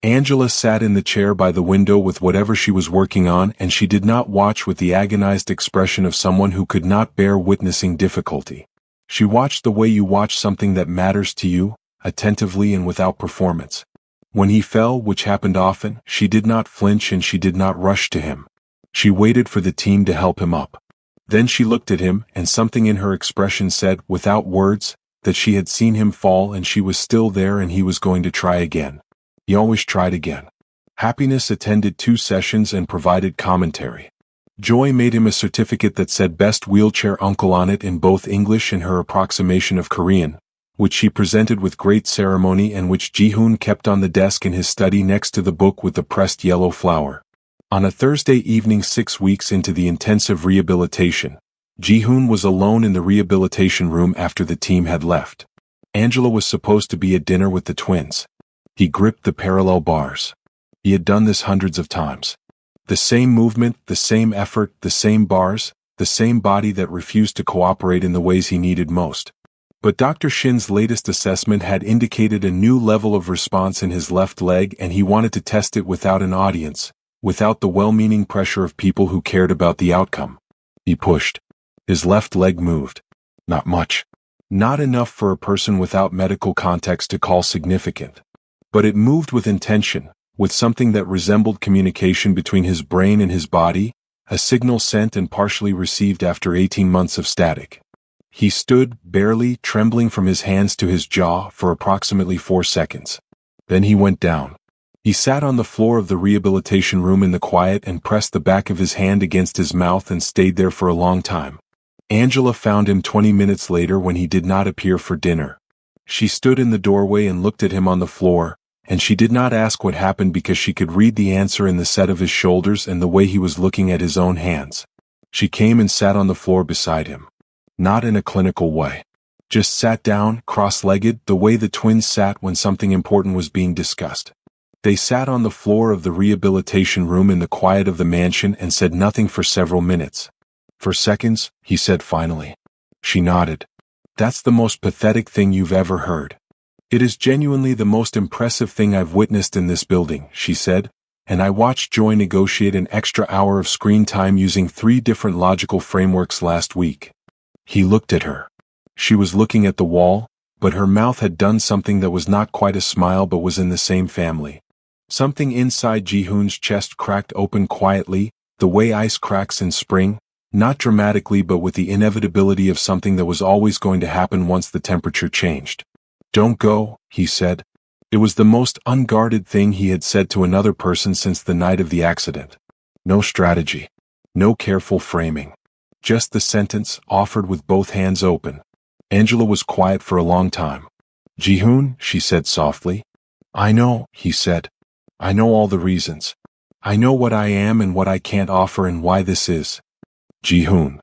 Angela sat in the chair by the window with whatever she was working on, and she did not watch with the agonized expression of someone who could not bear witnessing difficulty. She watched the way you watch something that matters to you, attentively and without performance. When he fell, which happened often, she did not flinch and she did not rush to him. She waited for the team to help him up. Then she looked at him, and something in her expression said, without words, that she had seen him fall and she was still there and he was going to try again. He always tried again. Happiness attended 2 sessions and provided commentary. Joy made him a certificate that said Best Wheelchair Uncle on it in both English and her approximation of Korean, which she presented with great ceremony and which Ji-hoon kept on the desk in his study next to the book with the pressed yellow flower. On a Thursday evening 6 weeks into the intensive rehabilitation, Ji-hoon was alone in the rehabilitation room after the team had left. Angela was supposed to be at dinner with the twins. He gripped the parallel bars. He had done this hundreds of times. The same movement, the same effort, the same bars, the same body that refused to cooperate in the ways he needed most. But Dr. Shin's latest assessment had indicated a new level of response in his left leg, and he wanted to test it without an audience, without the well-meaning pressure of people who cared about the outcome. He pushed. His left leg moved. Not much. Not enough for a person without medical context to call significant. But it moved with intention, with something that resembled communication between his brain and his body, a signal sent and partially received after 18 months of static. He stood, barely, trembling from his hands to his jaw for approximately 4 seconds. Then he went down. He sat on the floor of the rehabilitation room in the quiet and pressed the back of his hand against his mouth and stayed there for a long time. Angela found him 20 minutes later when he did not appear for dinner. She stood in the doorway and looked at him on the floor, and she did not ask what happened because she could read the answer in the set of his shoulders and the way he was looking at his own hands. She came and sat on the floor beside him. Not in a clinical way. Just sat down, cross-legged, the way the twins sat when something important was being discussed. They sat on the floor of the rehabilitation room in the quiet of the mansion and said nothing for several minutes. For seconds, he said finally. She nodded. That's the most pathetic thing you've ever heard. It is genuinely the most impressive thing I've witnessed in this building, she said, and I watched Joy negotiate an extra hour of screen time using 3 different logical frameworks last week. He looked at her. She was looking at the wall, but her mouth had done something that was not quite a smile but was in the same family. Something inside Ji-hoon's chest cracked open quietly, the way ice cracks in spring, not dramatically but with the inevitability of something that was always going to happen once the temperature changed. Don't go, he said. It was the most unguarded thing he had said to another person since the night of the accident. No strategy. No careful framing. Just the sentence, offered with both hands open. Angela was quiet for a long time. Ji-hoon, she said softly. I know, he said. I know all the reasons. I know what I am and what I can't offer and why this is. Ji-hoon.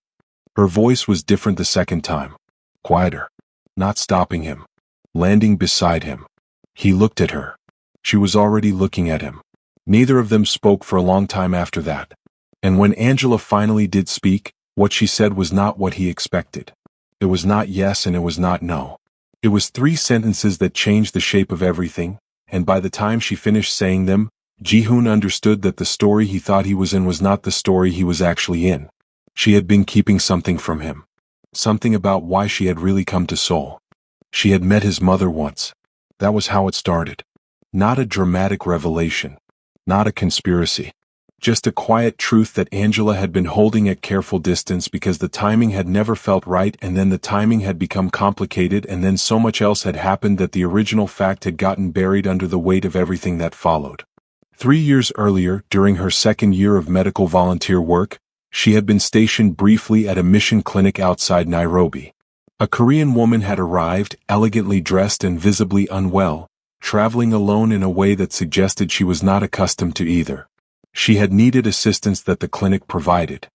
Her voice was different the second time. Quieter. Not stopping him. Landing beside him. He looked at her. She was already looking at him. Neither of them spoke for a long time after that. And when Angela finally did speak, what she said was not what he expected. It was not yes and it was not no. It was 3 sentences that changed the shape of everything, and by the time she finished saying them, Ji-hoon understood that the story he thought he was in was not the story he was actually in. She had been keeping something from him. Something about why she had really come to Seoul. She had met his mother once. That was how it started. Not a dramatic revelation. Not a conspiracy. Just a quiet truth that Angela had been holding at careful distance because the timing had never felt right, and then the timing had become complicated, and then so much else had happened that the original fact had gotten buried under the weight of everything that followed. 3 years earlier, during her 2nd year of medical volunteer work, she had been stationed briefly at a mission clinic outside Nairobi. A Korean woman had arrived, elegantly dressed and visibly unwell, traveling alone in a way that suggested she was not accustomed to either. She had needed assistance that the clinic provided.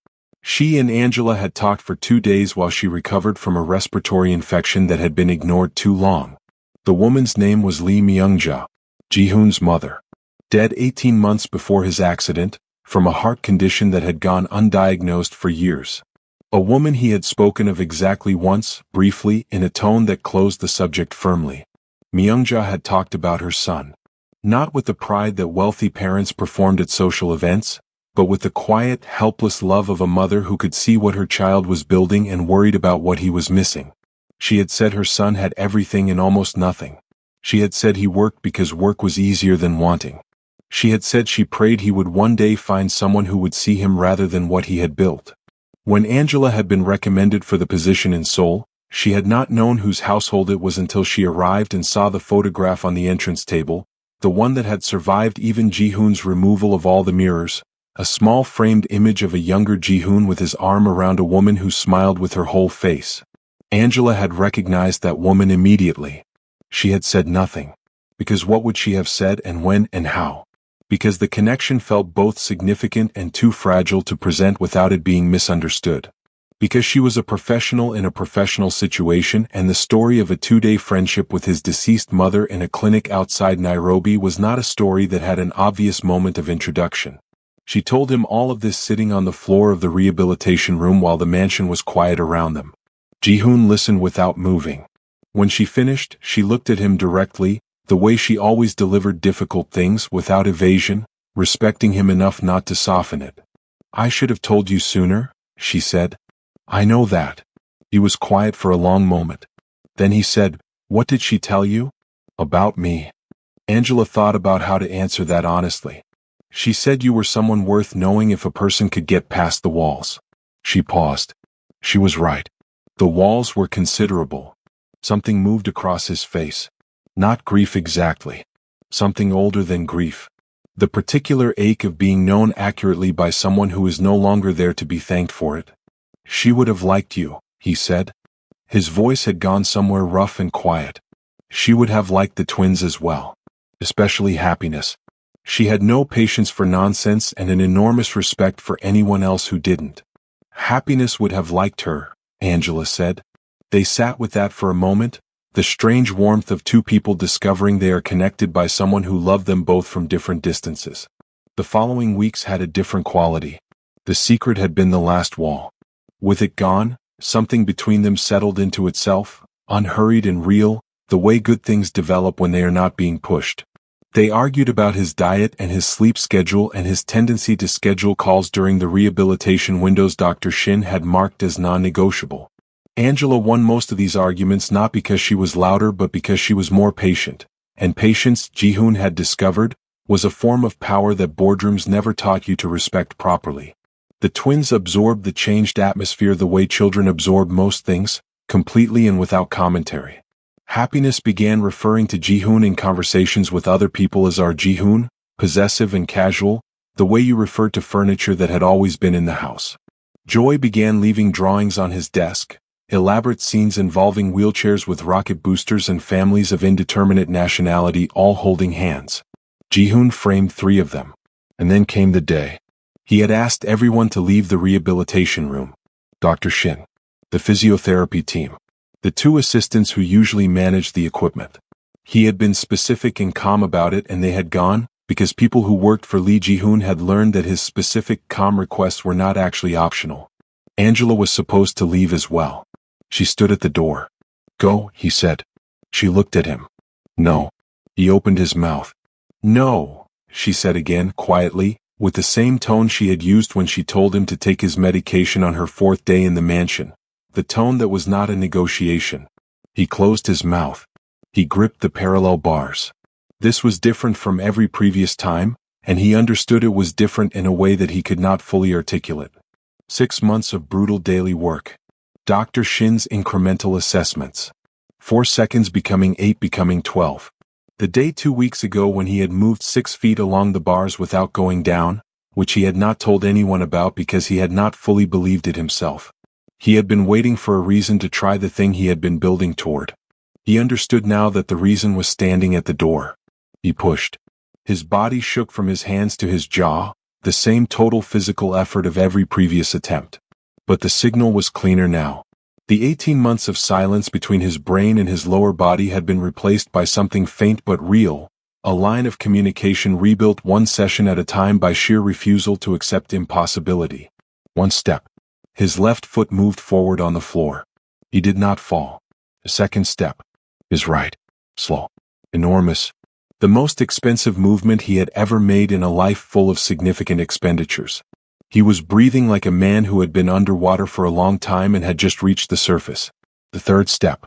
She and Angela had talked for 2 days while she recovered from a respiratory infection that had been ignored too long. The woman's name was Lee Myungja, Ji-hoon's mother. Dead 18 months before his accident, from a heart condition that had gone undiagnosed for years. A woman he had spoken of exactly once, briefly, in a tone that closed the subject firmly. Myungja had talked about her son. Not with the pride that wealthy parents performed at social events, but with the quiet, helpless love of a mother who could see what her child was building and worried about what he was missing. She had said her son had everything and almost nothing. She had said he worked because work was easier than wanting. She had said she prayed he would one day find someone who would see him rather than what he had built. When Angela had been recommended for the position in Seoul, she had not known whose household it was until she arrived and saw the photograph on the entrance table, the one that had survived even Ji-hoon's removal of all the mirrors, a small framed image of a younger Ji-hoon with his arm around a woman who smiled with her whole face. Angela had recognized that woman immediately. She had said nothing. Because what would she have said and when and how? Because the connection felt both significant and too fragile to present without it being misunderstood. Because she was a professional in a professional situation and the story of a 2-day friendship with his deceased mother in a clinic outside Nairobi was not a story that had an obvious moment of introduction. She told him all of this sitting on the floor of the rehabilitation room while the mansion was quiet around them. Ji-hoon listened without moving. When she finished, she looked at him directly, the way she always delivered difficult things without evasion, respecting him enough not to soften it. "I should have told you sooner," she said. "I know that." He was quiet for a long moment. Then he said, "What did she tell you?" "About me." Angela thought about how to answer that honestly. "She said you were someone worth knowing if a person could get past the walls." She paused. She was right. The walls were considerable. Something moved across his face. Not grief exactly. Something older than grief. The particular ache of being known accurately by someone who is no longer there to be thanked for it. "She would have liked you," he said. His voice had gone somewhere rough and quiet. She would have liked the twins as well. Especially Happiness. She had no patience for nonsense and an enormous respect for anyone else who didn't. Happiness would have liked her, Angela said. They sat with that for a moment, the strange warmth of two people discovering they are connected by someone who loved them both from different distances. The following weeks had a different quality. The secret had been the last wall. With it gone, something between them settled into itself, unhurried and real, the way good things develop when they are not being pushed. They argued about his diet and his sleep schedule and his tendency to schedule calls during the rehabilitation windows Dr. Shin had marked as non-negotiable. Angela won most of these arguments not because she was louder but because she was more patient, and patience, Ji-hoon had discovered, was a form of power that boardrooms never taught you to respect properly. The twins absorbed the changed atmosphere the way children absorb most things, completely and without commentary. Happiness began referring to Ji-hoon in conversations with other people as our Ji-hoon, possessive and casual, the way you referred to furniture that had always been in the house. Joy began leaving drawings on his desk, elaborate scenes involving wheelchairs with rocket boosters and families of indeterminate nationality all holding hands. Ji-hoon framed 3 of them. And then came the day. He had asked everyone to leave the rehabilitation room. Dr. Shin, the physiotherapy team, the 2 assistants who usually managed the equipment. He had been specific and calm about it and they had gone, because people who worked for Lee Ji-hoon had learned that his specific calm requests were not actually optional. Angela was supposed to leave as well. She stood at the door. "Go," he said. She looked at him. "No." He opened his mouth. "No," she said again, quietly, with the same tone she had used when she told him to take his medication on her 4th day in the mansion, the tone that was not a negotiation. He closed his mouth. He gripped the parallel bars. This was different from every previous time, and he understood it was different in a way that he could not fully articulate. 6 months of brutal daily work. Dr. Shin's incremental assessments. 4 seconds becoming 8 becoming 12. The day 2 weeks ago when he had moved 6 feet along the bars without going down, which he had not told anyone about because he had not fully believed it himself. He had been waiting for a reason to try the thing he had been building toward. He understood now that the reason was standing at the door. He pushed. His body shook from his hands to his jaw, the same total physical effort of every previous attempt. But the signal was cleaner now. The 18 months of silence between his brain and his lower body had been replaced by something faint but real, A line of communication rebuilt one session at a time by sheer refusal to accept impossibility. One step. His left foot moved forward on the floor. He did not fall. A second step. His right. Slow. Enormous. The most expensive movement he had ever made in a life full of significant expenditures. He was breathing like a man who had been underwater for a long time and had just reached the surface. The third step.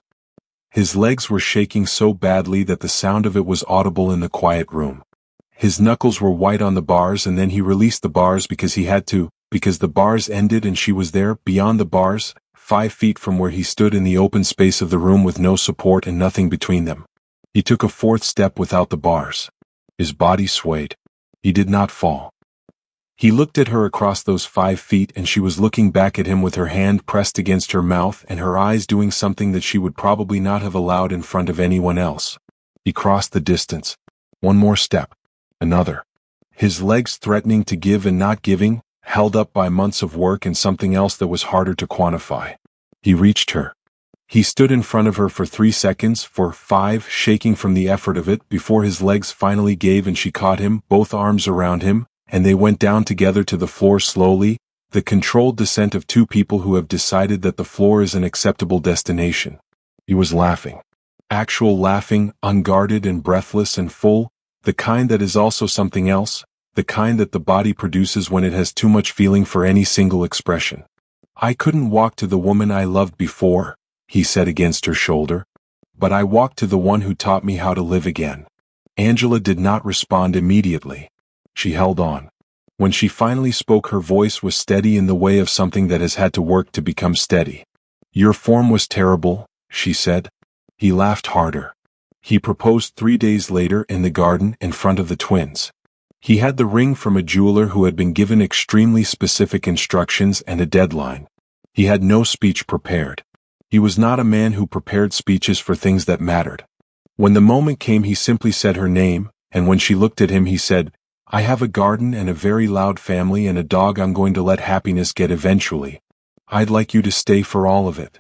His legs were shaking so badly that the sound of it was audible in the quiet room. His knuckles were white on the bars, and then he released the bars because he had to, because the bars ended and she was there, beyond the bars, 5 feet from where he stood in the open space of the room with no support and nothing between them. He took a fourth step without the bars. His body swayed. He did not fall. He looked at her across those 5 feet, and she was looking back at him with her hand pressed against her mouth and her eyes doing something that she would probably not have allowed in front of anyone else. He crossed the distance. One more step. Another. His legs threatening to give and not giving, held up by months of work and something else that was harder to quantify. He reached her. He stood in front of her for 3 seconds, for 5, shaking from the effort of it, before his legs finally gave and she caught him, both arms around him, and they went down together to the floor slowly, the controlled descent of 2 people who have decided that the floor is an acceptable destination. He was laughing. Actual laughing, unguarded and breathless and full, the kind that is also something else, the kind that the body produces when it has too much feeling for any single expression. I couldn't walk to the woman I loved before, he said against her shoulder, but I walked to the one who taught me how to live again. Angela did not respond immediately. She held on. When she finally spoke, her voice was steady in the way of something that has had to work to become steady. Your form was terrible, she said. He laughed harder. He proposed 3 days later in the garden in front of the twins. He had the ring from a jeweler who had been given extremely specific instructions and a deadline. He had no speech prepared. He was not a man who prepared speeches for things that mattered. When the moment came, he simply said her name, and when she looked at him, he said, I have a garden and a very loud family and a dog I'm going to let Happiness get eventually. I'd like you to stay for all of it.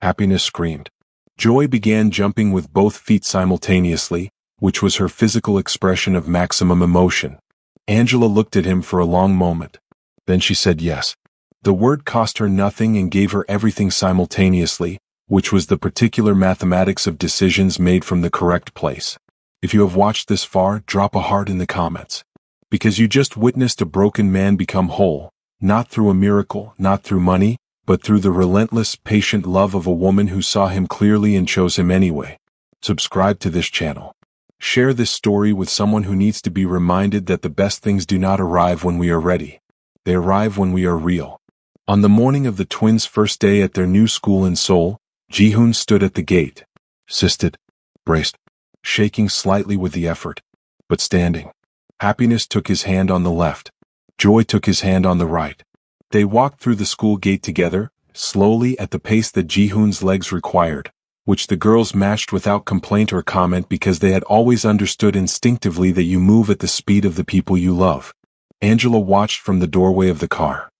Happiness screamed. Joy began jumping with both feet simultaneously, which was her physical expression of maximum emotion. Angela looked at him for a long moment. Then she said yes. The word cost her nothing and gave her everything simultaneously, which was the particular mathematics of decisions made from the correct place. If you have watched this far, drop a heart in the comments. Because you just witnessed a broken man become whole, not through a miracle, not through money, but through the relentless, patient love of a woman who saw him clearly and chose him anyway. Subscribe to this channel. Share this story with someone who needs to be reminded that the best things do not arrive when we are ready. They arrive when we are real. On the morning of the twins' first day at their new school in Seoul, Ji-hoon stood at the gate, assisted, braced, shaking slightly with the effort, but standing. Happiness took his hand on the left. Joy took his hand on the right. They walked through the school gate together, slowly at the pace that Ji-hoon's legs required, which the girls matched without complaint or comment because they had always understood instinctively that you move at the speed of the people you love. Angela watched from the doorway of the car.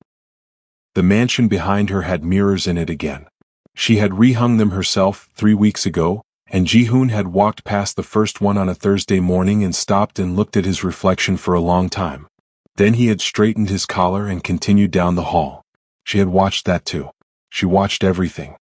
The mansion behind her had mirrors in it again. She had rehung them herself 3 weeks ago, and Ji-hoon had walked past the first one on a Thursday morning and stopped and looked at his reflection for a long time. Then he had straightened his collar and continued down the hall. She had watched that too. She watched everything.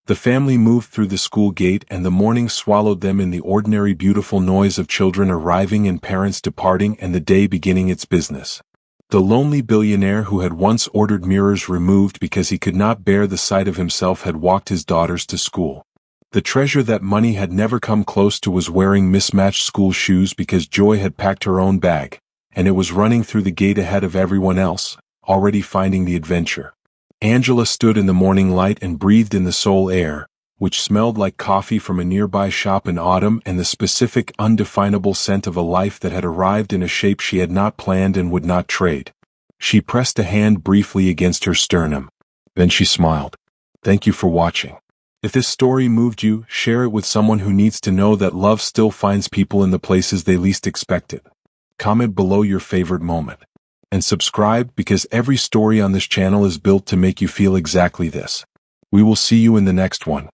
The family moved through the school gate and the morning swallowed them in the ordinary beautiful noise of children arriving and parents departing and the day beginning its business. The lonely billionaire who had once ordered mirrors removed because he could not bear the sight of himself had walked his daughters to school. The treasure that money had never come close to was wearing mismatched school shoes because Joy had packed her own bag, and it was running through the gate ahead of everyone else, already finding the adventure. Angela stood in the morning light and breathed in the Seoul air, which smelled like coffee from a nearby shop in autumn and the specific, undefinable scent of a life that had arrived in a shape she had not planned and would not trade. She pressed a hand briefly against her sternum. Then she smiled. Thank you for watching. If this story moved you, share it with someone who needs to know that love still finds people in the places they least expect it. Comment below your favorite moment. And subscribe because every story on this channel is built to make you feel exactly this. We will see you in the next one.